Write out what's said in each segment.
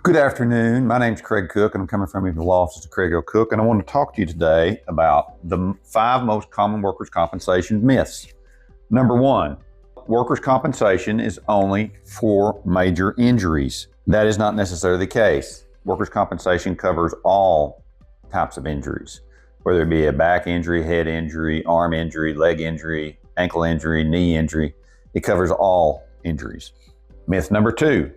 Good afternoon. My name is Craig Cook, and I'm coming from the law office of Craig L. Cook, and I want to talk to you today about the 5 most common workers' compensation myths. Number 1, workers' compensation is only for major injuries. That is not necessarily the case. Workers' compensation covers all types of injuries, whether it be a back injury, head injury, arm injury, leg injury, ankle injury, knee injury. It covers all injuries. Myth number 2,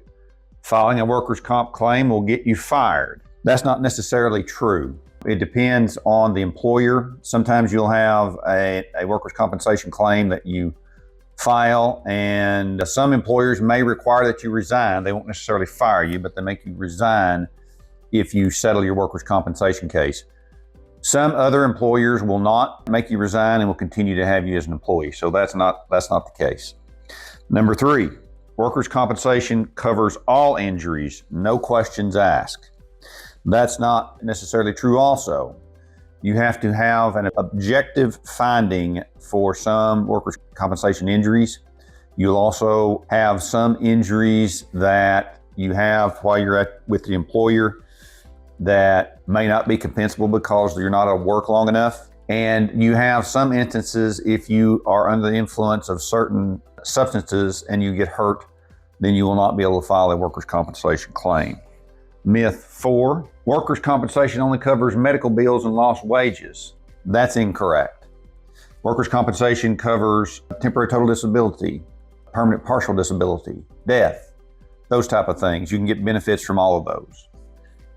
filing a workers' comp claim will get you fired. That's not necessarily true. It depends on the employer. Sometimes you'll have a workers' compensation claim that you file, and some employers may require that you resign. They won't necessarily fire you, but they make you resign if you settle your workers' compensation case. Some other employers will not make you resign and will continue to have you as an employee. So that's not the case. Number 3, workers' compensation covers all injuries, no questions asked. That's not necessarily true also. You have to have an objective finding for some workers' compensation injuries. You'll also have some injuries that you have while you're with the employer that may not be compensable because you're not at work long enough. And you have some instances, if you are under the influence of certain substances and you get hurt, then you will not be able to file a workers' compensation claim. Myth 4, workers' compensation only covers medical bills and lost wages. That's incorrect. Workers' compensation covers temporary total disability, permanent partial disability, death, those type of things. You can get benefits from all of those.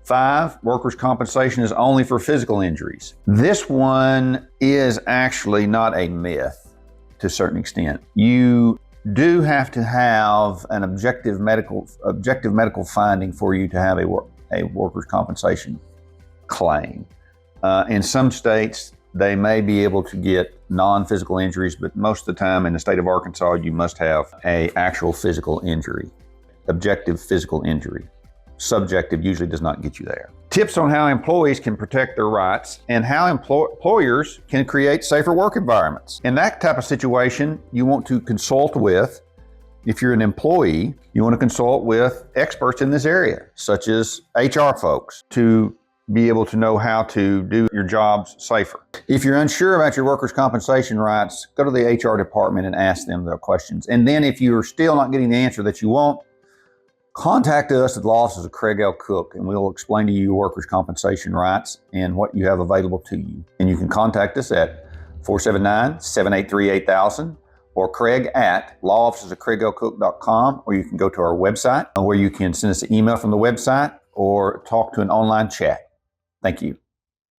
5, workers' compensation is only for physical injuries. This one is actually not a myth to a certain extent. You do have to have an objective medical finding for you to have a workers' compensation claim. In some states, they may be able to get non-physical injuries, but most of the time in the state of Arkansas, you must have an actual physical injury, objective physical injury. Subjective usually does not get you there. Tips on how employees can protect their rights and how employers can create safer work environments. In that type of situation, you want to consult with, if you're an employee, you want to consult with experts in this area, such as HR folks, to be able to know how to do your jobs safer. If you're unsure about your workers' compensation rights, go to the HR department and ask them the questions. And then if you're still not getting the answer that you want, contact us at the law offices of Craig L. Cook, and we'll explain to you your workers' compensation rights and what you have available to you. And you can contact us at 479-783-8000 or Craig at lawofficesofcraiglcook.com, or you can go to our website where you can send us an email from the website or talk to an online chat. Thank you.